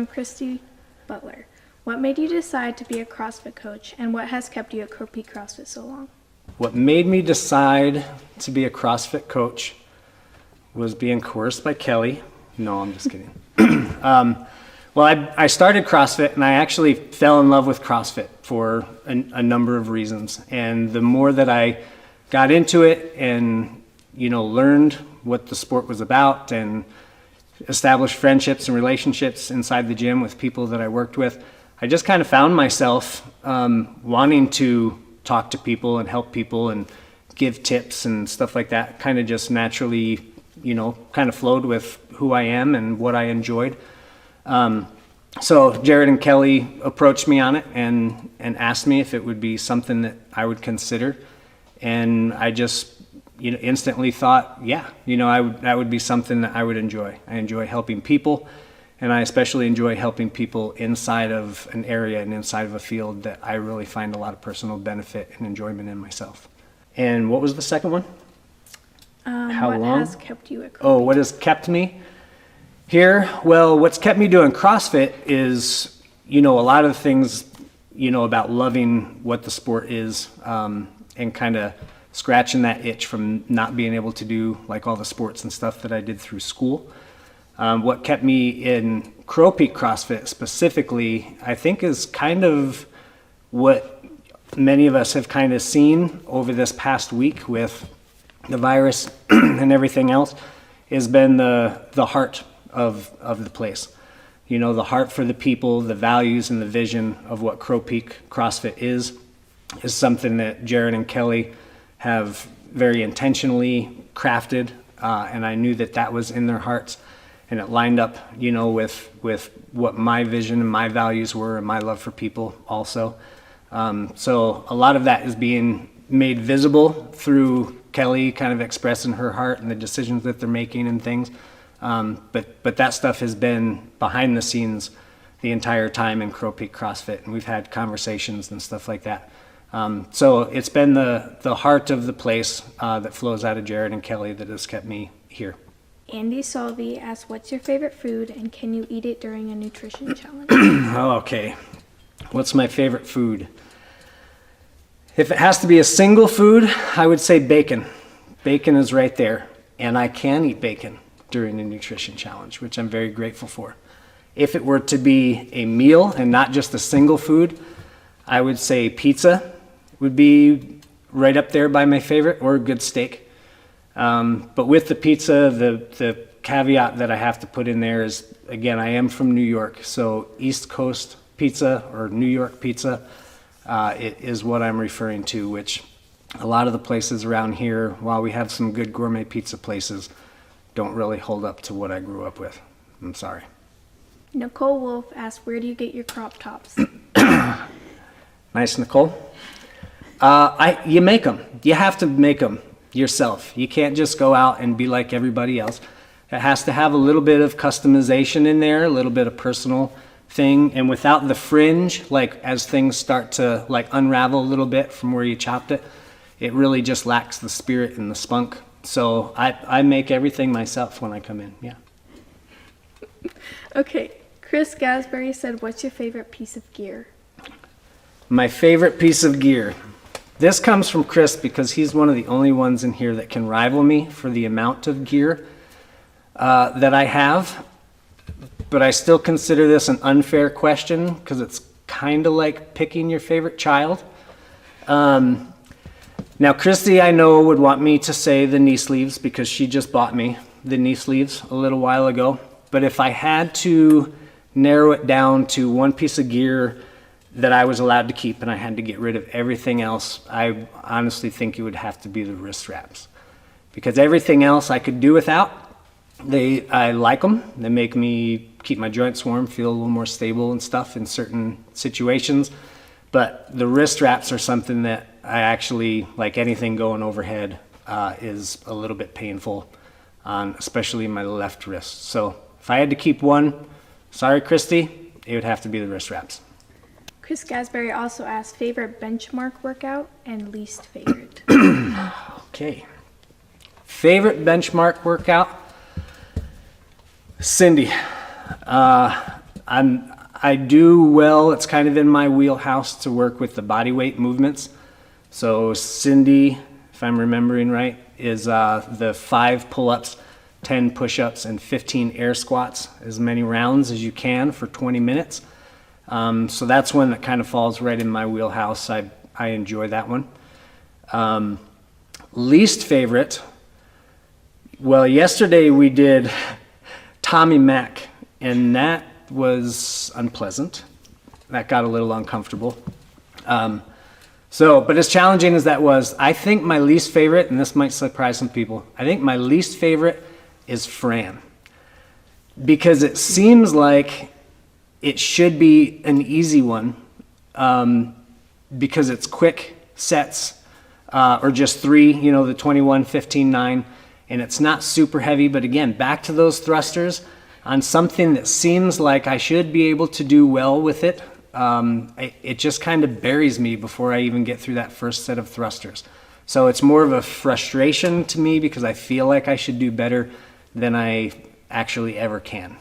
from Christy Butler. What made you decide to be a CrossFit coach, and what has kept you at Crow Peak CrossFit so long? What made me decide to be a CrossFit coach was being coerced by Kelly. No, I'm just kidding. Well, I started CrossFit, and I actually fell in love with CrossFit for a number of reasons. And the more that I got into it and, learned what the sport was about and established friendships and relationships inside the gym with people that I worked with, I just kind of found myself wanting to talk to people and help people and give tips and stuff like that. Kind of just naturally, kind of flowed with who I am and what I enjoyed. So Jared and Kelly approached me on it and asked me if it would be something that I would consider. And I just, instantly thought, yeah, that would be something that I would enjoy. I enjoy helping people, and I especially enjoy helping people inside of an area and inside of a field that I really find a lot of personal benefit and enjoyment in myself. And what was the second one? How what long? has kept you at Crow Peak? What has kept me here? Well, what's kept me doing CrossFit is, a lot of the things, about loving what the sport is, and kind of scratching that itch from not being able to do like all the sports and stuff that I did through school. What kept me in Crow Peak CrossFit specifically, I think, is kind of what many of us have kind of seen over this past week with the virus and everything else, has been the heart of the place. The heart for the people, the values and the vision of what Crow Peak CrossFit is something that Jared and Kelly have very intentionally crafted, and I knew that was in their hearts, and it lined up, with what my vision and my values were and my love for people also. So a lot of that is being made visible through Kelly kind of expressing her heart and the decisions that they're making and things. But that stuff has been behind the scenes the entire time in Crow Peak CrossFit, and we've had conversations and stuff like that. So it's been the heart of the place that flows out of Jared and Kelly that has kept me here. Andy Salvey asks, what's your favorite food, and can you eat it during a nutrition challenge? Okay. What's my favorite food? If it has to be a single food, I would say bacon. Bacon is right there, and I can eat bacon during a nutrition challenge, which I'm very grateful for. If it were to be a meal and not just a single food, I would say pizza would be right up there by my favorite, or a good steak. But with the pizza, the caveat that I have to put in there is, again, I am from New York, so East Coast pizza or New York pizza, it is what I'm referring to, which a lot of the places around here, while we have some good gourmet pizza places, don't really hold up to what I grew up with. I'm sorry. Nicole Wolf asks, where do you get your crop tops? Nice, Nicole. You make them. You have to make them yourself. You can't just go out and be like everybody else. It has to have a little bit of customization in there, a little bit of personal thing. And without the fringe, like as things start to like unravel a little bit from where you chopped it, it really just lacks the spirit and the spunk. So I make everything myself when I come in, yeah. Okay, Chris Gasbury said, what's your favorite piece of gear? My favorite piece of gear. This comes from Chris because he's one of the only ones in here that can rival me for the amount of gear that I have. But I still consider this an unfair question because it's kind of like picking your favorite child. Now, Christy, I know, would want me to say the knee sleeves because she just bought me the knee sleeves a little while ago. But if I had to narrow it down to one piece of gear that I was allowed to keep and I had to get rid of everything else, I honestly think it would have to be the wrist wraps. Because everything else I could do without. I like them. They make me keep my joints warm, feel a little more stable and stuff in certain situations. But the wrist wraps are something that I actually, like anything going overhead, is a little bit painful, especially my left wrist. So if I had to keep one, sorry, Christy, it would have to be the wrist wraps. Chris Gasbury also asked, favorite benchmark workout and least favorite. Okay. Favorite benchmark workout? Cindy. I do well, it's kind of in my wheelhouse to work with the body weight movements. So Cindy, if I'm remembering right, is the 5 pull-ups, 10 push-ups, and 15 air squats, as many rounds as you can for 20 minutes. So that's one that kind of falls right in my wheelhouse. I enjoy that one. Least favorite, well, yesterday we did Tommy Mac, and that was unpleasant. That got a little uncomfortable. But as challenging as that was, I think my least favorite, and this might surprise some people, I think my least favorite is Fran. Because it seems like it should be an easy one, because it's quick sets, or just 3, the 21, 15, 9, and it's not super heavy. But again, back to those thrusters on something that seems like I should be able to do well with it. It just kind of buries me before I even get through that first set of thrusters. So it's more of a frustration to me because I feel like I should do better than I actually ever can.